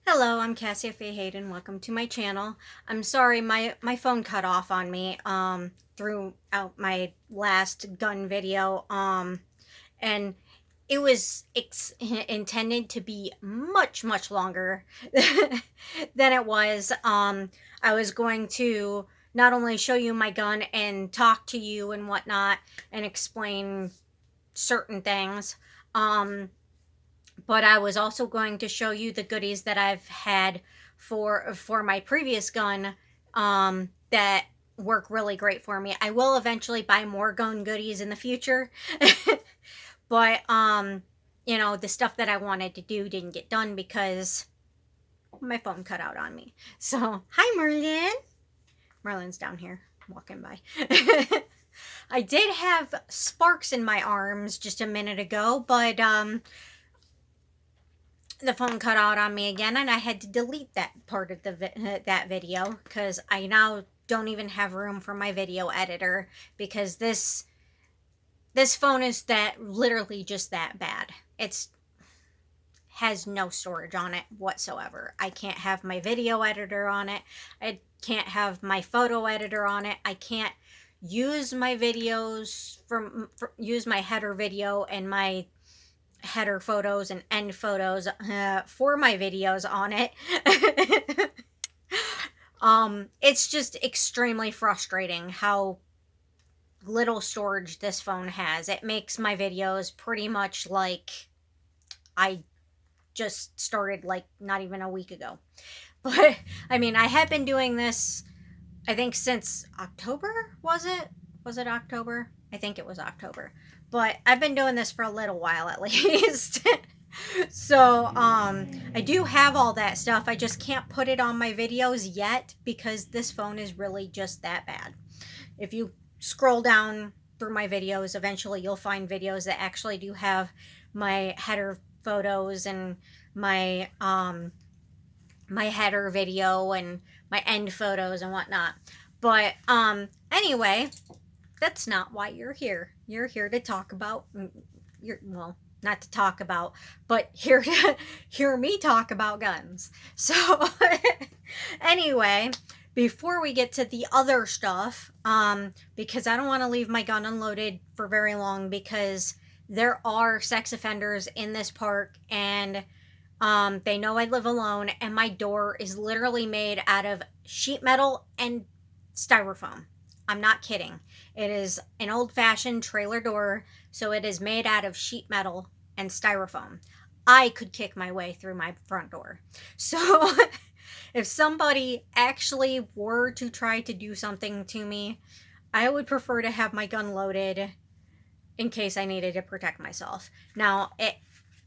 Hello, I'm Cassia Faye Hayden. Welcome to my channel. I'm sorry, my phone cut off on me throughout my last gun video. And it was intended to be much longer than it was. I was going to not only show you my gun and talk to you and whatnot and explain certain things. But I was also going to show you the goodies that I've had for my previous gun that work really great for me. I will eventually buy more gun goodies in the future. But you know, the stuff that I wanted to do didn't get done because my phone cut out on me. So, hi Merlin. Merlin's down here walking by. I did have sparks in my arms just a minute ago, but the phone cut out on me again, and I had to delete that part of that video because I now don't even have room for my video editor because this phone is that literally just that bad. It's has no storage on it whatsoever. I can't have my video editor on it. I can't have my photo editor on it. I can't use my videos use my header video and my header photos and end photos for my videos on it. It's just extremely frustrating how little storage this phone has. It makes my videos pretty much like I just started like not even a week ago. But I mean, I have been doing this, I think since October, was it? Was it October? I think it was October. But I've been doing this for a little while at least. So, I do have all that stuff. I just can't put it on my videos yet because this phone is really just that bad. If you scroll down through my videos, eventually you'll find videos that actually do have my header photos and my my header video and my end photos and whatnot. But anyway, that's not why you're here. You're here to talk about well, not to talk about, but here to hear me talk about guns. So anyway, before we get to the other stuff, because I don't want to leave my gun unloaded for very long because there are sex offenders in this park and they know I live alone and my door is literally made out of sheet metal and styrofoam. I'm not kidding. It is an old-fashioned trailer door, so it is made out of sheet metal and styrofoam. I could kick my way through my front door. So if somebody actually were to try to do something to me, I would prefer to have my gun loaded in case I needed to protect myself. Now,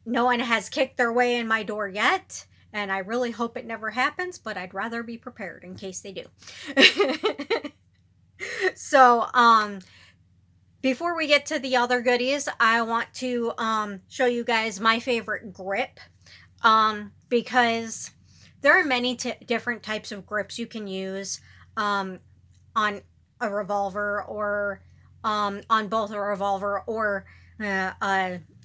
no one has kicked their way in my door yet, and I really hope it never happens, but I'd rather be prepared in case they do. So, before we get to the other goodies, I want to show you guys my favorite grip, because there are many different types of grips you can use on a revolver or on both a revolver or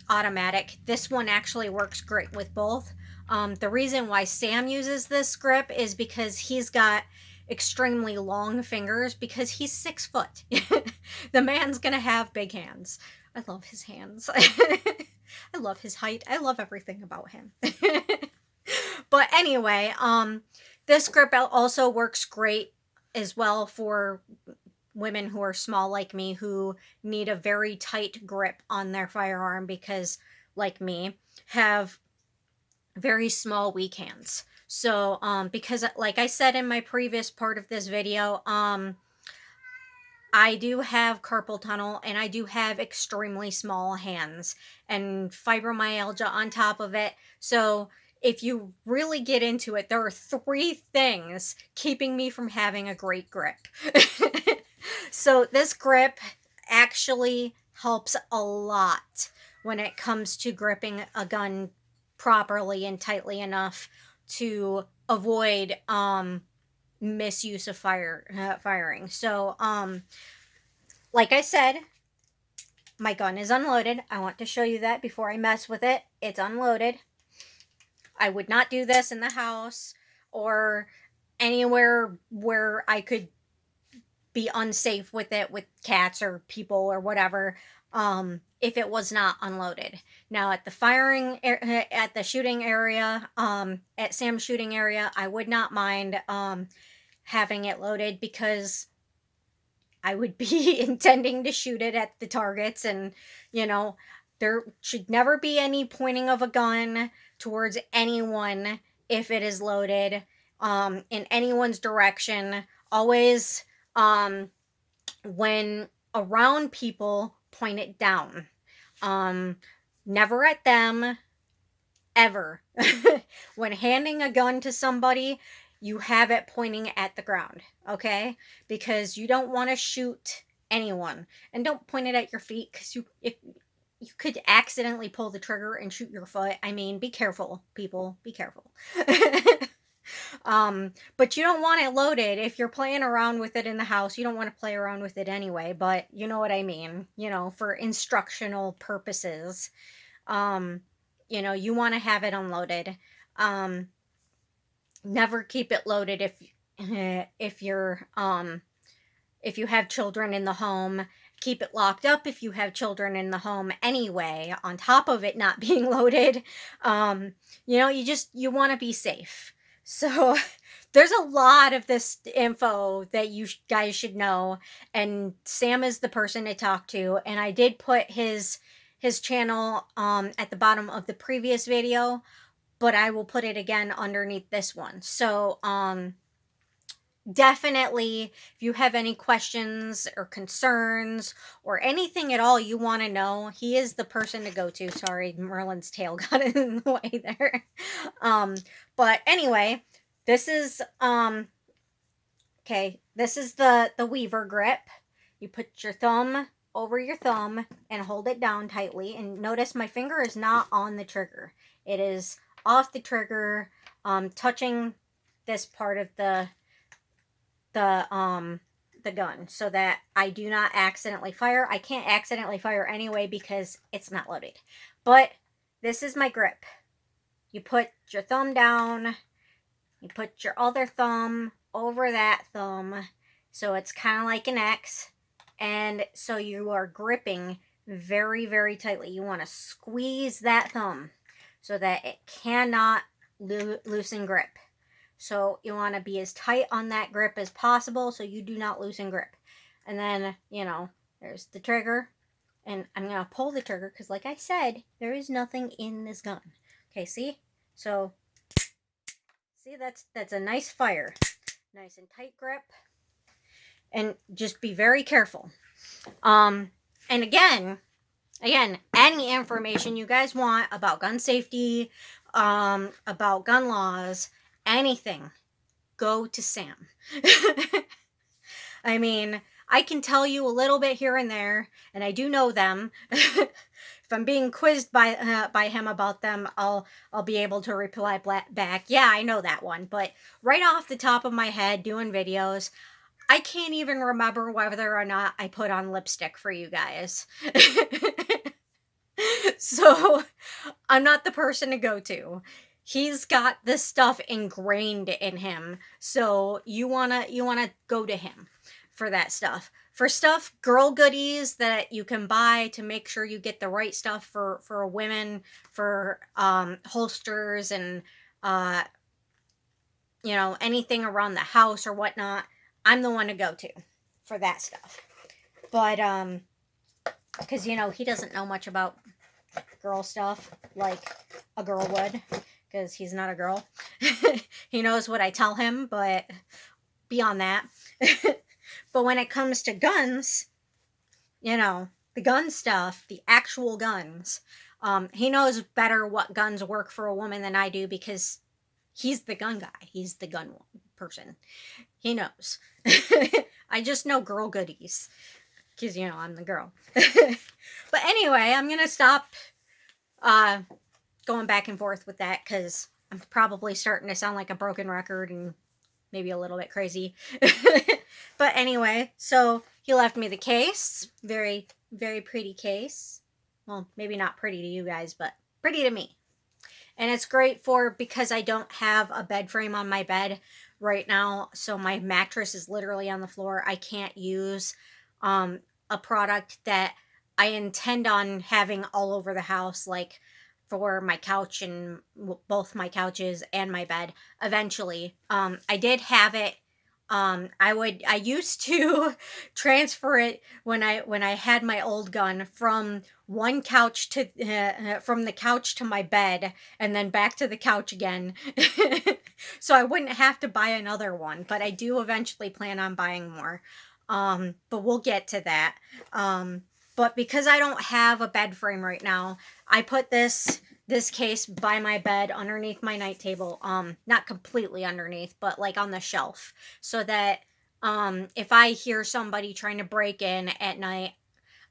automatic. This one actually works great with both. The reason why Sam uses this grip is because he's got extremely long fingers because he's 6 foot. The man's gonna have big hands. I love his hands. I love his height. I love everything about him. But anyway, this grip also works great as well for women who are small like me who need a very tight grip on their firearm because, like me, have very small, weak hands. So, because like I said in my previous part of this video, I do have carpal tunnel and I do have extremely small hands and fibromyalgia on top of it. So if you really get into it, there are 3 things keeping me from having a great grip. So this grip actually helps a lot when it comes to gripping a gun properly and tightly enough to avoid misuse of firing. So like I said, my gun is unloaded. I want to show you that before I mess with it. It's unloaded. I would not do this in the house or anywhere where I could be unsafe with it with cats or people or whatever, if it was not unloaded. Now at the at the shooting area, at Sam's shooting area, I would not mind having it loaded because I would be intending to shoot it at the targets, and you know, there should never be any pointing of a gun towards anyone if it is loaded, in anyone's direction. Always, when around people, point it down. Um, Never at them, ever. When handing a gun to somebody, you have it pointing at the ground, okay? Because you don't want to shoot anyone. And don't point it at your feet, because if you could accidentally pull the trigger and shoot your foot. I mean, be careful, people. Be careful. But you don't want it loaded. If you're playing around with it in the house, you don't want to play around with it anyway, but you know what I mean, for instructional purposes. Um, you want to have it unloaded. Um, Never keep it loaded if you're if you have children in the home. Keep it locked up if you have children in the home anyway, on top of it not being loaded. You want to be safe. So there's a lot of this info that you guys should know, and Sam is the person to talk to. And I did put his channel at the bottom of the previous video, but I will put it again underneath this one. So definitely, if you have any questions or concerns or anything at all you want to know, he is the person to go to. Sorry, Merlin's tail got in the way there. But anyway, this is okay, this is the Weaver grip. You put your thumb over your thumb and hold it down tightly, and notice my finger is not on the trigger. It is off the trigger, touching this part of the gun, so that I do not accidentally fire. I can't accidentally fire anyway because it's not loaded. But this is my grip. You put your thumb down, you put your other thumb over that thumb, so it's kind of like an X, and so you are gripping very, very tightly. You want to squeeze that thumb so that it cannot loosen grip. So you want to be as tight on that grip as possible so you do not loosen grip. And then, there's the trigger. And I'm going to pull the trigger because, like I said, there is nothing in this gun. Okay, see? So, see, that's a nice fire. Nice and tight grip. And just be very careful. And again, any information you guys want about gun safety, about gun laws, anything, go to Sam. I mean, I can tell you a little bit here and there, and I do know them. If I'm being quizzed by him about them, I'll be able to reply back, yeah, I know that one. But right off the top of my head, doing videos, I can't even remember whether or not I put on lipstick for you guys. So I'm not the person to go to. He's got this stuff ingrained in him, so you wanna go to him for that stuff. For stuff, girl goodies that you can buy to make sure you get the right stuff for women, for holsters and anything around the house or whatnot, I'm the one to go to for that stuff. But because he doesn't know much about girl stuff like a girl would, because he's not a girl. He knows what I tell him, but beyond that. But when it comes to guns, the gun stuff, the actual guns, he knows better what guns work for a woman than I do, because he's the gun guy. He's the gun person. He knows. I just know girl goodies, because, I'm the girl. But anyway, I'm going to stop going back and forth with that, because I'm probably starting to sound like a broken record and maybe a little bit crazy. But anyway, so he left me the case. Very, very pretty case. Well, maybe not pretty to you guys, but pretty to me. And it's great for, because I don't have a bed frame on my bed right now, so my mattress is literally on the floor. I can't use a product that I intend on having all over the house, like for my couch and both my couches and my bed eventually. I did have it. I used to transfer it when I had my old gun from one couch to from the couch to my bed, and then back to the couch again. So I wouldn't have to buy another one, but I do eventually plan on buying more. But we'll get to that. But because I don't have a bed frame right now, I put this case by my bed underneath my night table. Not completely underneath, but like on the shelf, so that if I hear somebody trying to break in at night,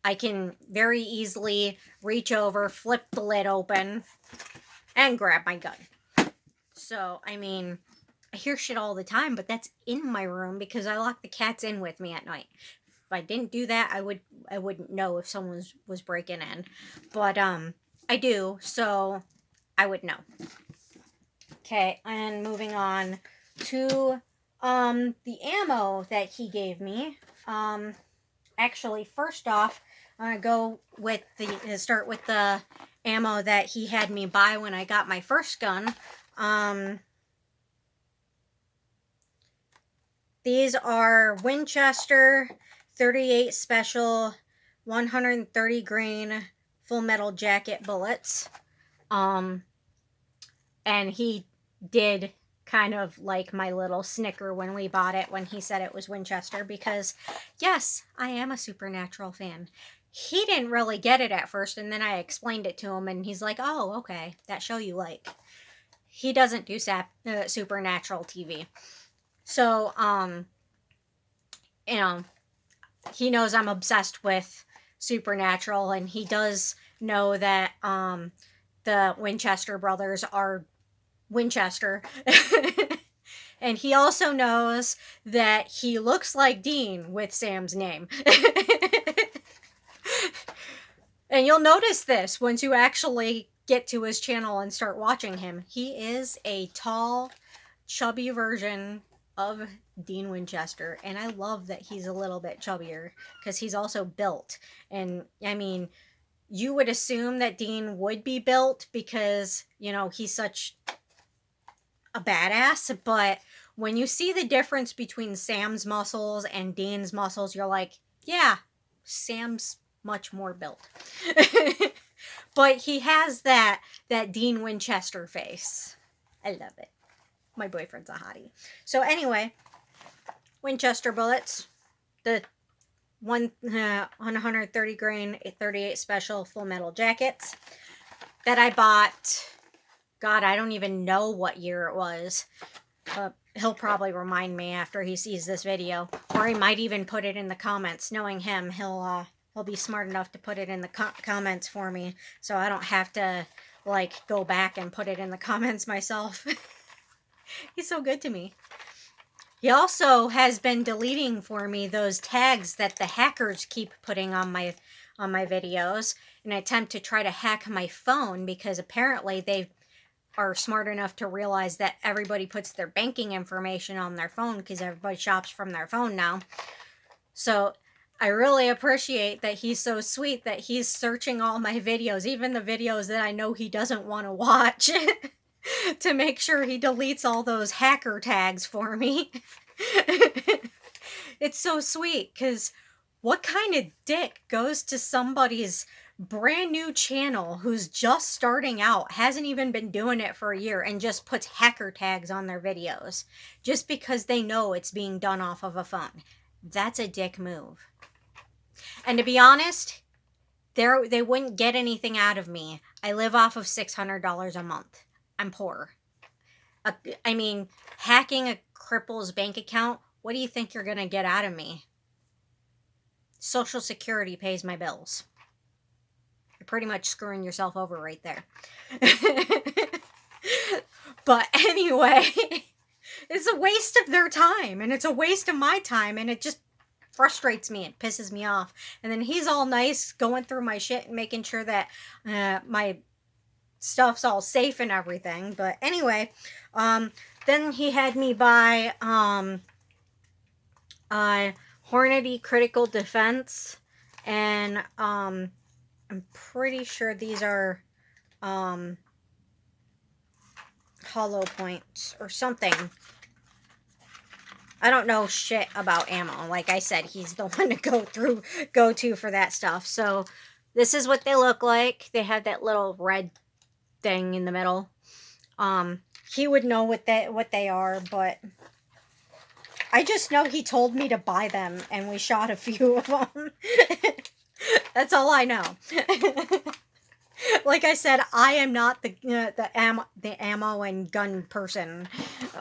I can very easily reach over, flip the lid open, and grab my gun. So, I mean, I hear shit all the time, but that's in my room because I lock the cats in with me at night. If I didn't do that, I wouldn't know if someone was breaking in. But I do, so I would know. Okay, and moving on to the ammo that he gave me. Actually, first off, I'm gonna start with the ammo that he had me buy when I got my first gun. These are Winchester 38 Special 130 grain full metal jacket bullets. And he did kind of like my little snicker when we bought it, when he said it was Winchester, because yes, I am a Supernatural fan. He didn't really get it at first, and then I explained it to him, and he's like, oh, okay, that show you like. He doesn't do Supernatural TV. So, you know, he knows I'm obsessed with Supernatural, and he does know that the Winchester brothers are Winchester. And he also knows that he looks like Dean with Sam's name. And you'll notice this once you actually get to his channel and start watching him. He is a tall, chubby version of Dean Winchester, and I love that he's a little bit chubbier because he's also built. And I mean, you would assume that Dean would be built because, you know, he's such a badass, but when you see the difference between Sam's muscles and Dean's muscles, you're like, yeah, Sam's much more built. But he has that Dean Winchester face. I love it. My boyfriend's a hottie. So anyway, Winchester bullets, the 130 grain 38 Special full metal jackets that I bought. God, I don't even know what year it was. He'll probably remind me after he sees this video, or he might even put it in the comments. Knowing him, he'll be smart enough to put it in the comments for me, so I don't have to like go back and put it in the comments myself. He's so good to me. He also has been deleting for me those tags that the hackers keep putting on my videos in an attempt to try to hack my phone, because apparently they are smart enough to realize that everybody puts their banking information on their phone because everybody shops from their phone now. So I really appreciate that he's so sweet that he's searching all my videos, even the videos that I know he doesn't want to watch, to make sure he deletes all those hacker tags for me. It's so sweet, because what kind of dick goes to somebody's brand new channel who's just starting out, hasn't even been doing it for a year, and just puts hacker tags on their videos just because they know it's being done off of a phone? That's a dick move. And to be honest, they wouldn't get anything out of me. I live off of $600 a month. I'm poor. I mean, hacking a cripple's bank account, what do you think you're gonna get out of me? Social Security pays my bills. You're pretty much screwing yourself over right there. But anyway, it's a waste of their time, and it's a waste of my time, and it just frustrates me. It pisses me off. And then he's all nice going through my shit and making sure that my stuff's all safe and everything. But anyway, then he had me buy Hornady Critical Defense, and I'm pretty sure these are hollow points or something. I don't know shit about ammo. Like I said, he's the one to go to for that stuff. So this is what they look like. They have that little red thing in the middle. He would know what they are, but I just know he told me to buy them, and we shot a few of them. That's all I know. Like I said, I am not the ammo and gun person.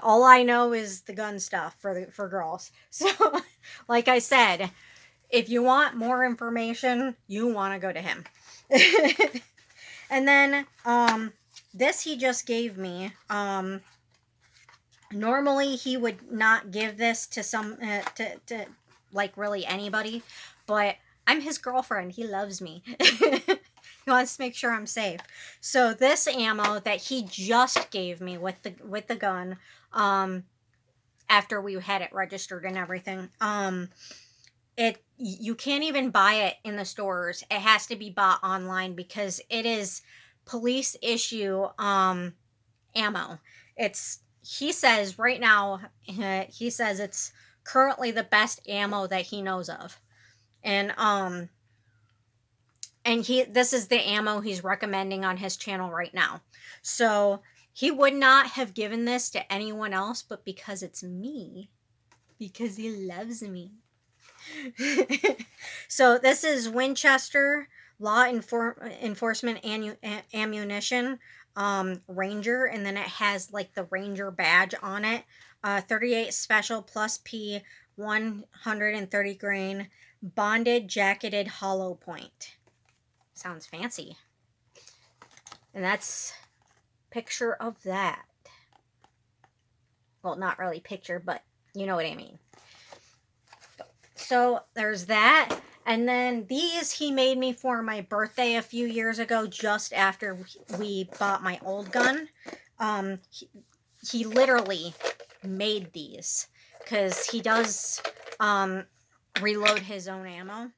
All I know is the gun stuff for girls. So, like I said, if you want more information, you want to go to him. And then this he just gave me. Normally he would not give this to some to like really anybody, but I'm his girlfriend. He loves me. He wants to make sure I'm safe. So this ammo that he just gave me with the gun, after we had it registered and everything, you can't even buy it in the stores. It has to be bought online because it is police issue ammo. He says right now, he says it's currently the best ammo that he knows of. And this is the ammo he's recommending on his channel right now. So he would not have given this to anyone else, but because it's me, because he loves me. So this is Winchester Law Enforcement Ammunition Ranger, and then it has like the Ranger badge on it. 38 Special plus P, 130 grain, bonded jacketed hollow point. Sounds fancy. And that's picture of that. Well, not really picture, but you know what I mean. So there's that. And then these he made me for my birthday a few years ago, just after we bought my old gun. He literally made these because he does reload his own ammo.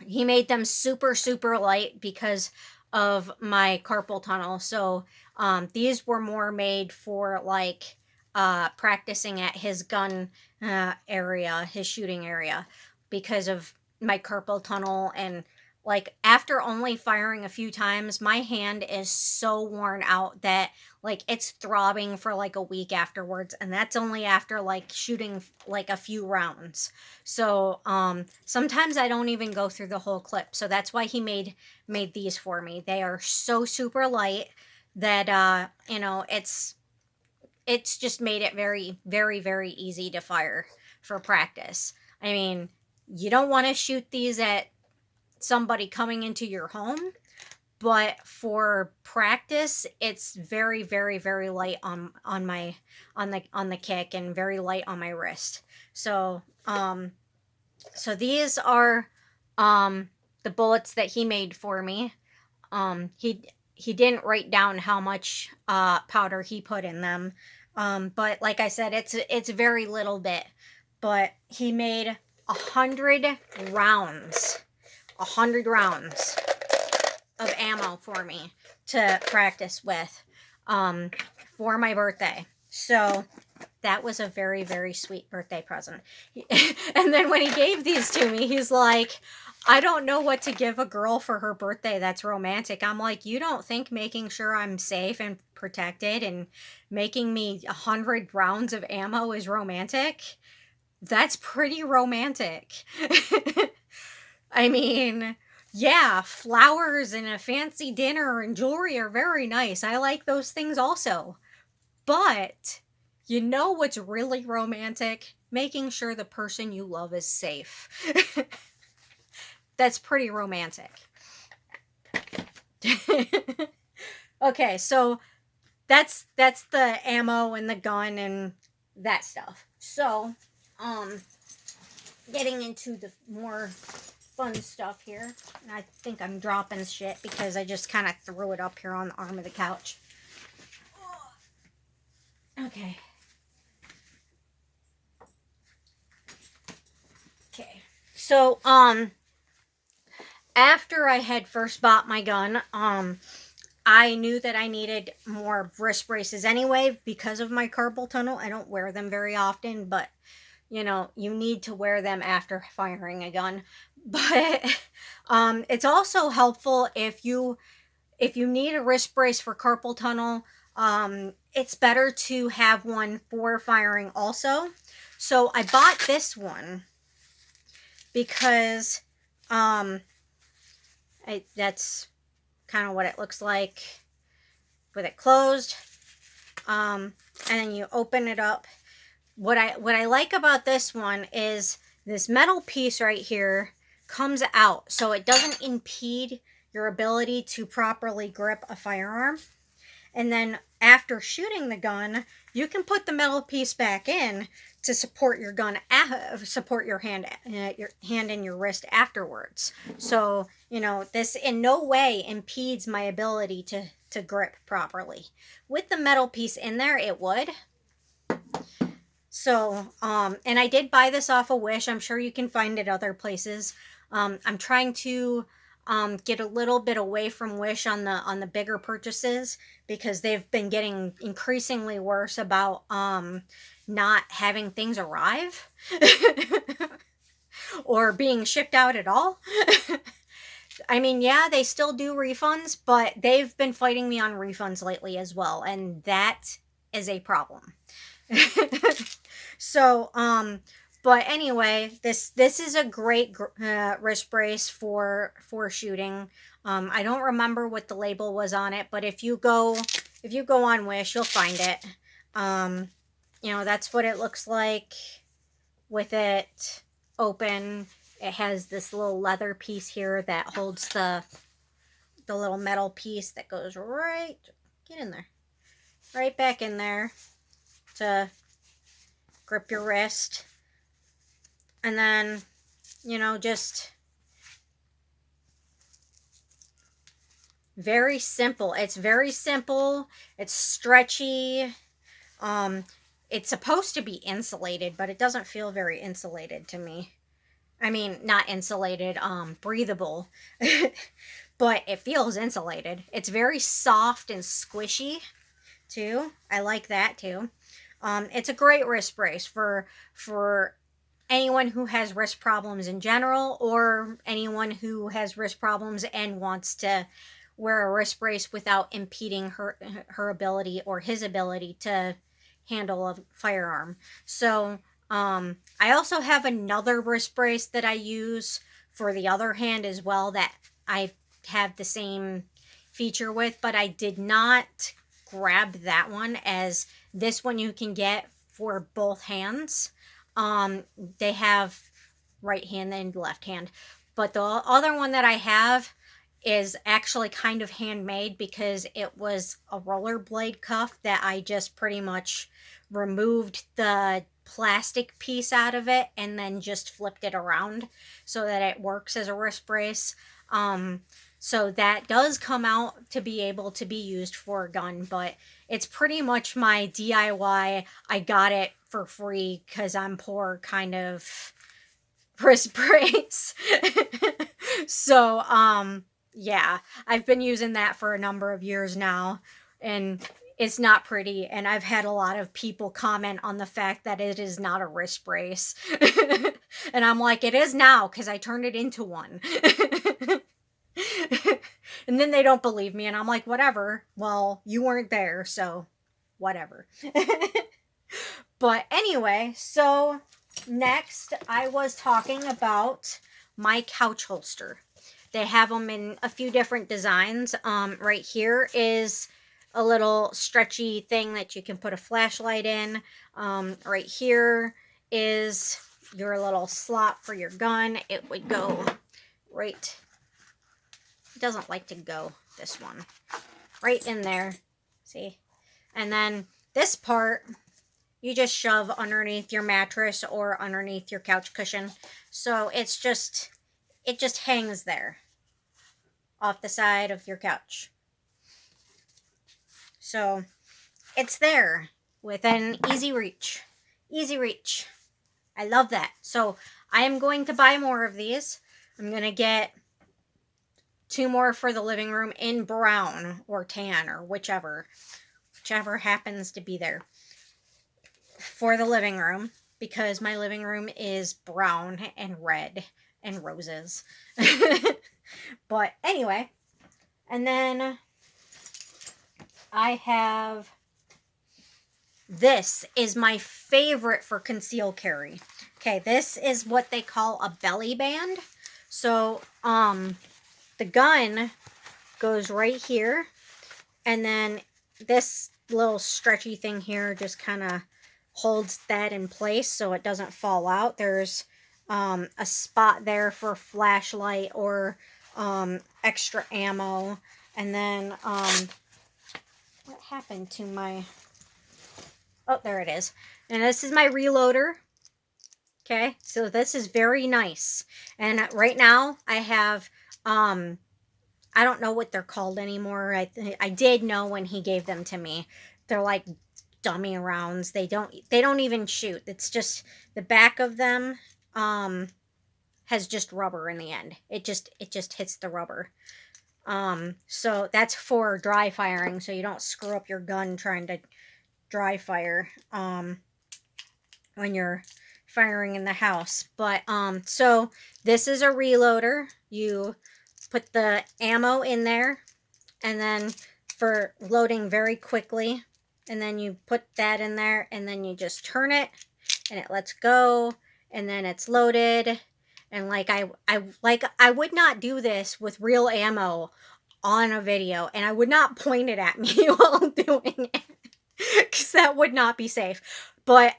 He made them super, super light because of my carpal tunnel. So these were more made for like practicing at his gun area, his shooting area, because of my carpal tunnel. And like after only firing a few times, my hand is so worn out that like it's throbbing for like a week afterwards, and that's only after like shooting like a few rounds. So sometimes I don't even go through the whole clip. So that's why he made these for me. They are so super light that you know, it's just made it very, very, very easy to fire for practice. I mean, you don't want to shoot these at somebody coming into your home, but for practice, it's very, very, very light on the kick, and very light on my wrist. So so these are the bullets that he made for me. He didn't write down how much powder he put in them, but like I said, it's very little bit. But he made 100 rounds. 100 rounds of ammo for me to practice with for my birthday. So that was a very, very sweet birthday present. And then when he gave these to me, he's like, I don't know what to give a girl for her birthday that's romantic. I'm like, you don't think making sure I'm safe and protected and making me 100 rounds of ammo is romantic? That's pretty romantic. I mean, yeah, flowers and a fancy dinner and jewelry are very nice. I like those things also. But you know what's really romantic? Making sure the person you love is safe. That's pretty romantic. Okay, so that's the ammo and the gun and that stuff. So, getting into the more fun stuff here. And I think I'm dropping shit because I just kind of threw it up here on the arm of the couch. Okay. Okay. So, after I had first bought my gun, I knew that I needed more wrist braces anyway because of my carpal tunnel. I don't wear them very often, but you know, you need to wear them after firing a gun. But it's also helpful if you need a wrist brace for carpal tunnel. It's better to have one for firing also. So I bought this one because that's kind of what it looks like with it closed. And then you open it up. What I like about this one is this metal piece right here comes out, so it doesn't impede your ability to properly grip a firearm. And then after shooting the gun, you can put the metal piece back in to support your gun, support your hand and your wrist afterwards. So, you know, this in no way impedes my ability to grip properly. With the metal piece in there, it would. So, and I did buy this off of Wish. I'm sure you can find it other places. I'm trying to get a little bit away from Wish on the bigger purchases because they've been getting increasingly worse about not having things arrive or being shipped out at all. I mean, yeah, they still do refunds, but they've been fighting me on refunds lately as well, and that is a problem. So, but anyway, this is a great wrist brace for shooting. I don't remember what the label was on it, but if you go on Wish, you'll find it. You know, that's what it looks like with it open. It has this little leather piece here that holds the little metal piece that goes right, get in there, right back in there to grip your wrist. And then, you know, just very simple. It's very simple. It's stretchy. It's supposed to be insulated, but it doesn't feel very insulated to me. I mean, not insulated, breathable, but it feels insulated. It's very soft and squishy too. I like that too. It's a great wrist brace for anyone who has wrist problems in general, or anyone who has wrist problems and wants to wear a wrist brace without impeding her ability or his ability to handle a firearm. So, I also have another wrist brace that I use for the other hand as well that I have the same feature with, but I did not grab that one, as this one you can get for both hands. They have right hand and left hand, but the other one that I have is actually kind of handmade because it was a rollerblade cuff that I just pretty much removed the plastic piece out of it and then just flipped it around so that it works as a wrist brace. So that does come out to be able to be used for a gun, but it's pretty much my DIY. I got it for free because I'm poor kind of wrist brace. So, yeah, I've been using that for a number of years now, and it's not pretty, and I've had a lot of people comment on the fact that it is not a wrist brace. And I'm like, it is now, because I turned it into one. And then they don't believe me, and I'm like, whatever. Well, you weren't there, so whatever. But anyway, so next I was talking about my couch holster. They have them in a few different designs. Right here is a little stretchy thing that you can put a flashlight in. Right here is your little slot for your gun. It would go right, it doesn't like to go, this one, right in there, see? And then this part, you just shove underneath your mattress or underneath your couch cushion. So it's just it just hangs there off the side of your couch. So it's there within easy reach. Easy reach. I love that. So I am going to buy more of these. I'm going to get 2 more for the living room in brown or tan or whichever happens to be there for the living room, because my living room is brown and red and roses. But anyway, and then I have, this is my favorite for conceal carry. Okay, this is what they call a belly band. So, the gun goes right here, and then this little stretchy thing here just kind of holds that in place so it doesn't fall out. There's a spot there for flashlight or extra ammo. And then what happened to my, oh, there it is. And this is my reloader. Okay, so this is very nice. And right now I have I don't know what they're called anymore. I did know when he gave them to me. They're like dummy rounds. They don't even shoot. It's just the back of them has just rubber in the end. It just hits the rubber. So that's for dry firing, so you don't screw up your gun trying to dry fire when you're firing in the house. But so this is a reloader. You put the ammo in there, and then for loading very quickly, and then you put that in there, and then you just turn it and it lets go, and then it's loaded. And like I would not do this with real ammo on a video, and I would not point it at me while doing it, because that would not be safe. But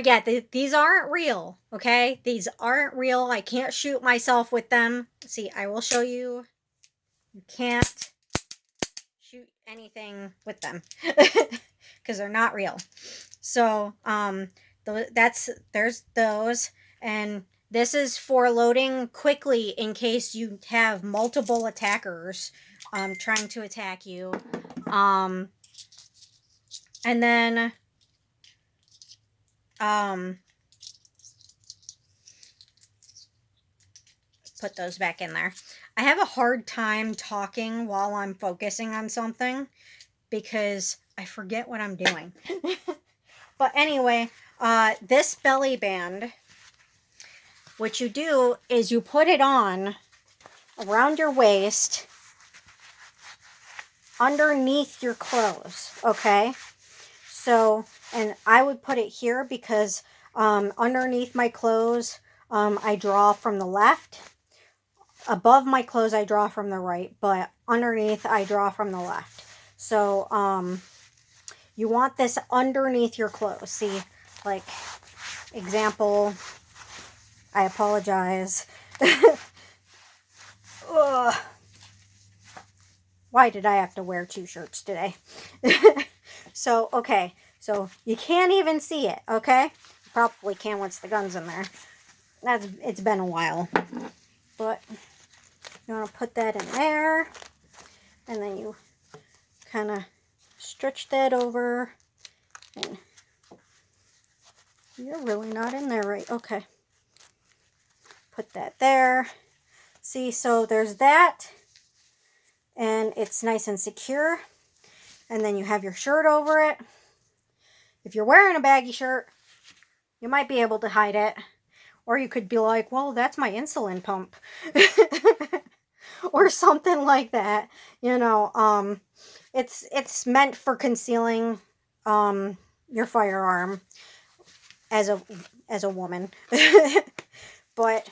yeah, these aren't real, okay? These aren't real. I can't shoot myself with them. See, I will show you. You can't shoot anything with them because they're not real. So, there's those. And this is for loading quickly in case you have multiple attackers trying to attack you. And then put those back in there. I have a hard time talking while I'm focusing on something because I forget what I'm doing. But anyway, this belly band, what you do is you put it on around your waist underneath your clothes, okay? So, and I would put it here because underneath my clothes, I draw from the left. Above my clothes, I draw from the right, but underneath, I draw from the left. So, you want this underneath your clothes. See, like, example, I apologize. Ugh. Why did I have to wear 2 shirts today? So, okay. So, you can't even see it, okay? You probably can once the gun's in there. It's been a while. But you want to put that in there. And then you kind of stretch that over. And you're really not in there right. Okay. Put that there. See, so there's that. And it's nice and secure. And then you have your shirt over it. If you're wearing a baggy shirt, you might be able to hide it. Or you could be like, well, that's my insulin pump. Or something like that. You know, it's meant for concealing your firearm as a woman. But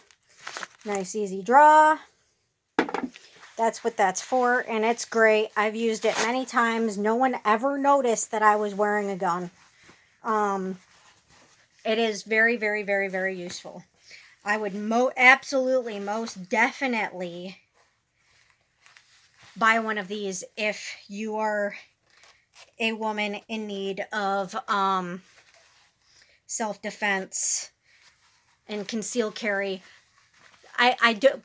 nice easy draw. That's what that's for, and it's great. I've used it many times. No one ever noticed that I was wearing a gun. It is very, very, very, very useful. I would absolutely, most definitely buy one of these if you are a woman in need of self-defense and concealed carry.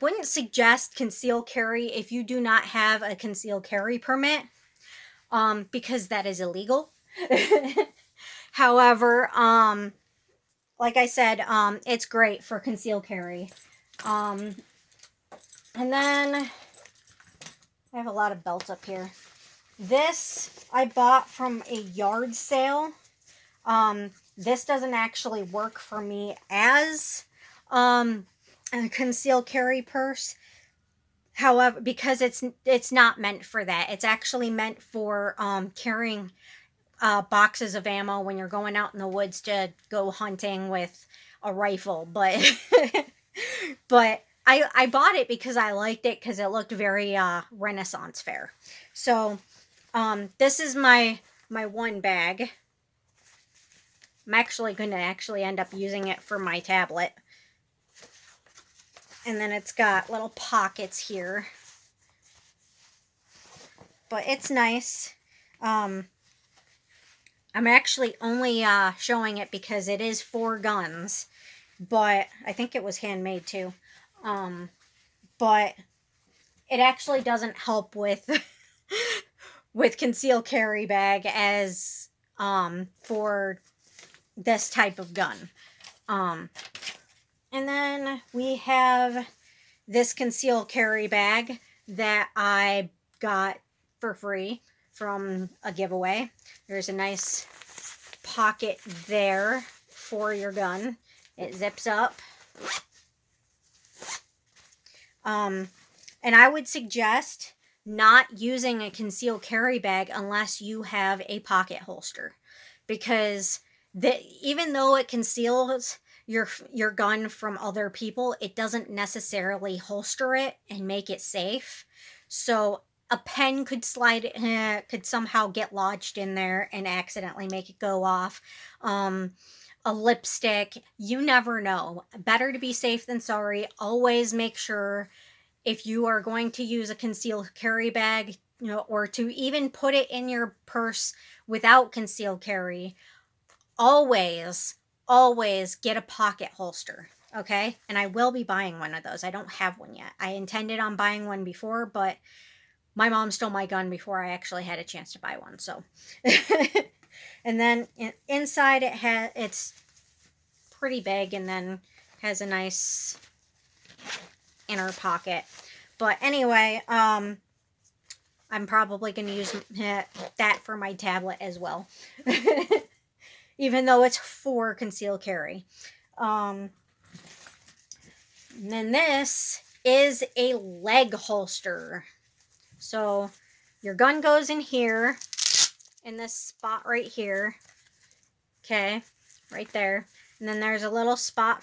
wouldn't suggest conceal carry if you do not have a conceal carry permit, because that is illegal. However, like I said, it's great for conceal carry. And then I have a lot of belts up here. This I bought from a yard sale. This doesn't actually work for me as a concealed carry purse. However, because it's not meant for that. It's actually meant for carrying boxes of ammo when you're going out in the woods to go hunting with a rifle. But but I bought it because I liked it, because it looked very Renaissance fair. So this is my one bag. I'm actually going to end up using it for my tablet. And then it's got little pockets here. But it's nice. I'm actually only showing it because it is 4 guns. But I think it was handmade too. But it actually doesn't help with with concealed carry bag as for this type of gun. And then we have this concealed carry bag that I got for free from a giveaway. There's a nice pocket there for your gun. It zips up. And I would suggest not using a concealed carry bag unless you have a pocket holster, because even though it conceals your gun from other people, it doesn't necessarily holster it and make it safe. So a pen could could somehow get lodged in there and accidentally make it go off. A lipstick, you never know. Better to be safe than sorry. Always make sure, if you are going to use a concealed carry bag, or to even put it in your purse without concealed carry, always get a pocket holster, okay? And I will be buying one of those. I don't have one yet. I intended on buying one before, but my mom stole my gun before I actually had a chance to buy one, so. And then inside it's pretty big, and then has a nice inner pocket. But anyway, I'm probably going to use that for my tablet as well. Even though it's for concealed carry. And then this is a leg holster. So your gun goes in here, in this spot right here. Okay, right there. And then there's a little spot for